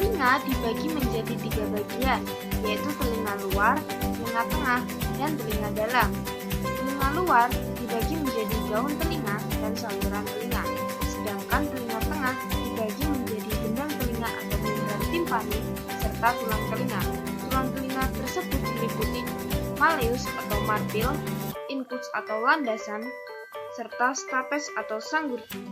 Telinga dibagi menjadi 3 bagian, yaitu telinga luar, telinga tengah, dan telinga dalam. Telinga luar dibagi menjadi daun telinga dan saluran telinga, sedangkan telinga tengah dibagi menjadi gendang telinga atau membran timpani serta tulang telinga. Tulang telinga tersebut meliputi malleus atau martil, incus atau landasan, serta stapes atau sanggurdi.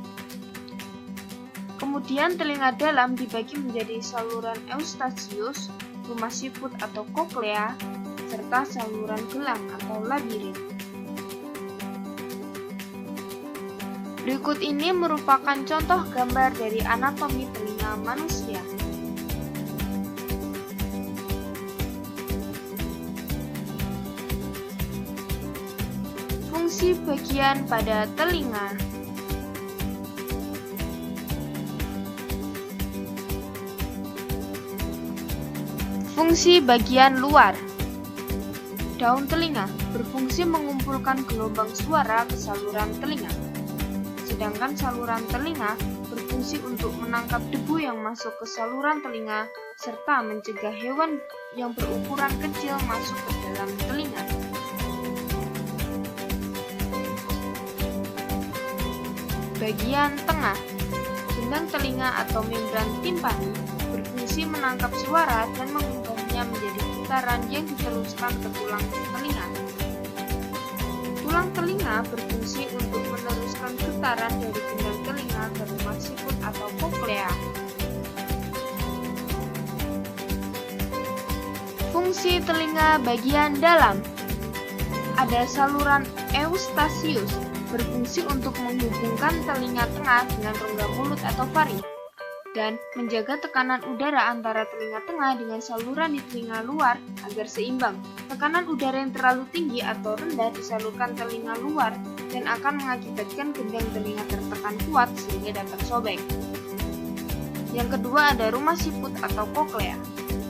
Kemudian telinga dalam dibagi menjadi saluran eustachius, rumah siput atau koklea, serta saluran gelang atau labirin. Berikut ini merupakan contoh gambar dari anatomi telinga manusia. Fungsi bagian pada telinga. Fungsi bagian luar. Daun telinga berfungsi mengumpulkan gelombang suara ke saluran telinga. Sedangkan saluran telinga berfungsi untuk menangkap debu yang masuk ke saluran telinga serta mencegah hewan yang berukuran kecil masuk ke dalam telinga. Bagian tengah. Gendang telinga atau membran timpani berfungsi menangkap suara dan mengubahnya menjadi getaran yang diteruskan ke tulang telinga. Tulang telinga berfungsi untuk meneruskan getaran dari gendang telinga ke rumah siput atau koklea. Fungsi telinga bagian dalam. Ada saluran eustachius berfungsi untuk menghubungkan telinga tengah dengan rongga mulut atau faring dan menjaga tekanan udara antara telinga tengah dengan saluran di telinga luar agar seimbang. Tekanan udara yang terlalu tinggi atau rendah disalurkan telinga luar dan akan mengakibatkan gendang telinga tertekan kuat sehingga dapat sobek. Yang kedua ada rumah siput atau koklea.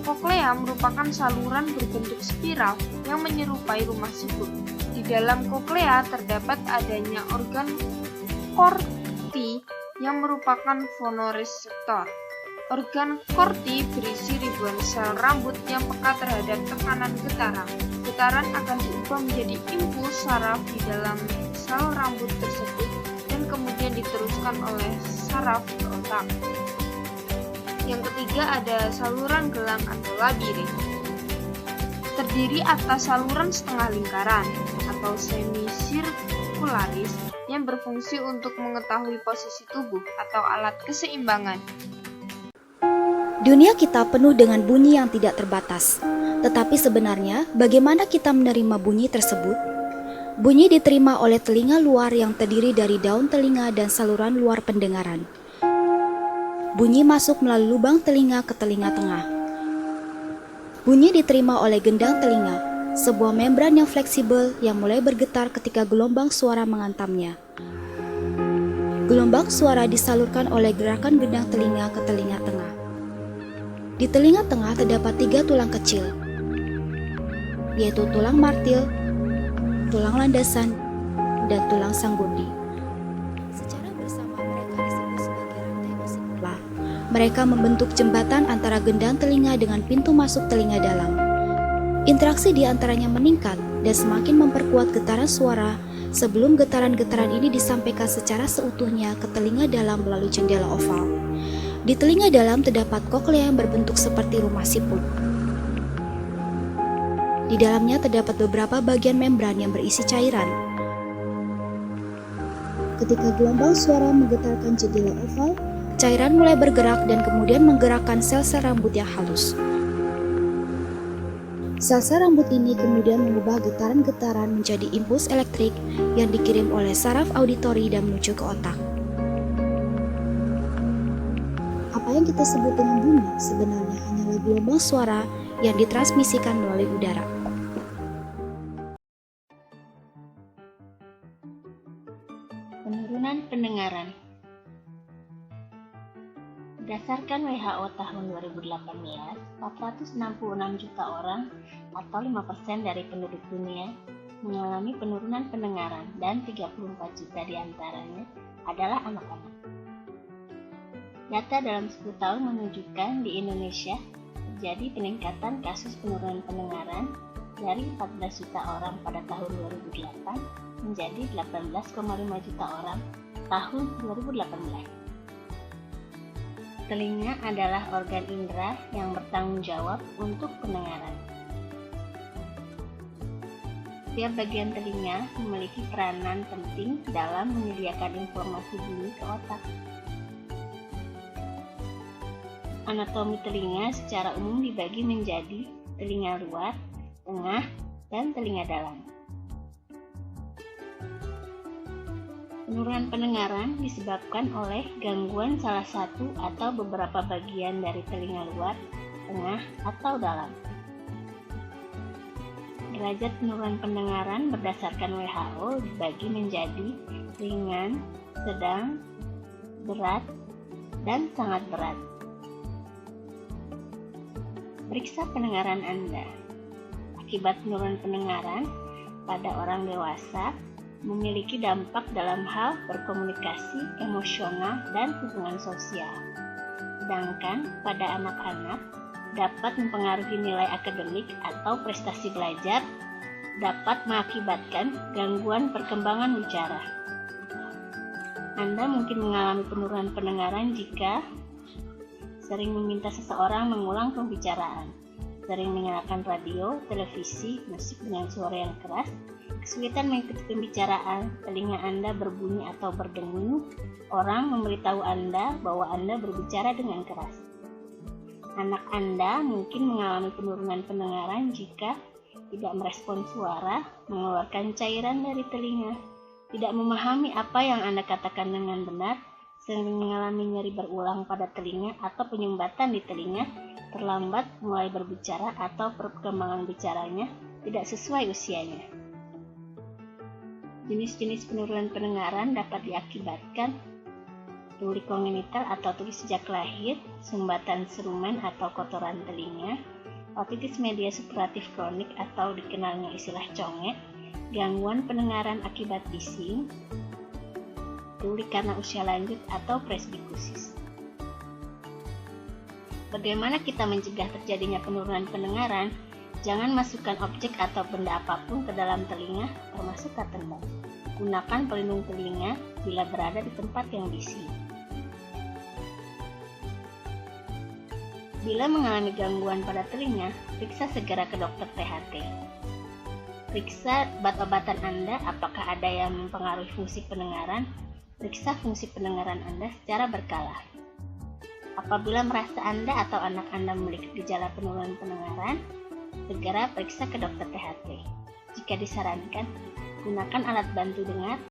Koklea merupakan saluran berbentuk spiral yang menyerupai rumah siput. Di dalam koklea terdapat adanya organ korti yang merupakan fonoreseptor. Organ korti berisi ribuan sel rambut yang peka terhadap tekanan getaran. Getaran akan diubah menjadi impuls saraf di dalam sel rambut tersebut dan kemudian diteruskan oleh saraf ke otak. Yang ketiga ada saluran gelang atau labirin. Terdiri atas saluran setengah lingkaran atau semisirkularis yang berfungsi untuk mengetahui posisi tubuh atau alat keseimbangan. Dunia kita penuh dengan bunyi yang tidak terbatas. Tetapi sebenarnya, bagaimana kita menerima bunyi tersebut? Bunyi diterima oleh telinga luar yang terdiri dari daun telinga dan saluran luar pendengaran. Bunyi masuk melalui lubang telinga ke telinga tengah. Bunyi diterima oleh gendang telinga, sebuah membran yang fleksibel yang mulai bergetar ketika gelombang suara menghantamnya. Gelombang suara disalurkan oleh gerakan gendang telinga ke telinga tengah. Di telinga tengah terdapat 3 tulang kecil, yaitu tulang martil, tulang landasan, dan tulang sanggurdi. Secara bersama mereka disebut sebagai rantai vesicular. Mereka membentuk jembatan antara gendang telinga dengan pintu masuk telinga dalam. Interaksi di antaranya meningkat dan semakin memperkuat getaran suara sebelum getaran-getaran ini disampaikan secara seutuhnya ke telinga dalam melalui jendela oval. Di telinga dalam terdapat koklea yang berbentuk seperti rumah siput. Di dalamnya terdapat beberapa bagian membran yang berisi cairan. Ketika gelombang suara menggetarkan jendela oval, cairan mulai bergerak dan kemudian menggerakkan sel-sel rambut yang halus. Sel-sel rambut ini kemudian mengubah getaran-getaran menjadi impuls elektrik yang dikirim oleh saraf auditori dan menuju ke otak. Apa yang kita sebut dengan bunyi sebenarnya hanyalah gelombang suara yang ditransmisikan melalui udara. Penurunan pendengaran. Berdasarkan WHO tahun 2018, 466 juta orang atau 5% dari penduduk dunia mengalami penurunan pendengaran dan 34 juta diantaranya adalah anak-anak. Data dalam 10 tahun menunjukkan di Indonesia terjadi peningkatan kasus penurunan pendengaran dari 14 juta orang pada tahun 2008 menjadi 18,5 juta orang tahun 2018. Telinga adalah organ indera yang bertanggung jawab untuk pendengaran. Setiap bagian telinga memiliki peranan penting dalam menyediakan informasi bunyi ke otak. Anatomi telinga secara umum dibagi menjadi telinga luar, tengah, dan telinga dalam. Penurunan pendengaran disebabkan oleh gangguan salah satu atau beberapa bagian dari telinga luar, tengah, atau dalam. Derajat penurunan pendengaran berdasarkan WHO dibagi menjadi ringan, sedang, berat, dan sangat berat. Periksa pendengaran Anda. Akibat penurunan pendengaran pada orang dewasa memiliki dampak dalam hal berkomunikasi, emosional, dan hubungan sosial. Sedangkan pada anak-anak dapat mempengaruhi nilai akademik atau prestasi belajar, dapat mengakibatkan gangguan perkembangan bicara. Anda mungkin mengalami penurunan pendengaran jika sering meminta seseorang mengulang pembicaraan, sering menyalakan radio, televisi, musik dengan suara yang keras, kesulitan mengikuti pembicaraan, telinga Anda berbunyi atau berdengung, orang memberitahu Anda bahwa Anda berbicara dengan keras. Anak Anda mungkin mengalami penurunan pendengaran jika tidak merespon suara, mengeluarkan cairan dari telinga, tidak memahami apa yang Anda katakan dengan benar, sering mengalami nyeri berulang pada telinga atau penyumbatan di telinga, terlambat mulai berbicara atau perkembangan bicaranya tidak sesuai usianya. Jenis-jenis penurunan pendengaran dapat diakibatkan tuli kongenital atau tuli sejak lahir, sumbatan serumen atau kotoran telinga, otitis media supuratif kronik atau dikenalnya istilah congek, gangguan pendengaran akibat bising, tuli karena usia lanjut atau presbikusis. Bagaimana kita mencegah terjadinya penurunan pendengaran? Jangan masukkan objek atau benda apapun ke dalam telinga, termasuk katembak. Gunakan pelindung telinga bila berada di tempat yang bising. Bila mengalami gangguan pada telinga, periksa segera ke dokter THT. Periksa obat-obatan Anda apakah ada yang mempengaruhi fungsi pendengaran. Periksa fungsi pendengaran Anda secara berkala. Apabila merasa Anda atau anak Anda memiliki gejala penurunan pendengaran, segera periksa ke dokter THT. Jika disarankan, gunakan alat bantu dengar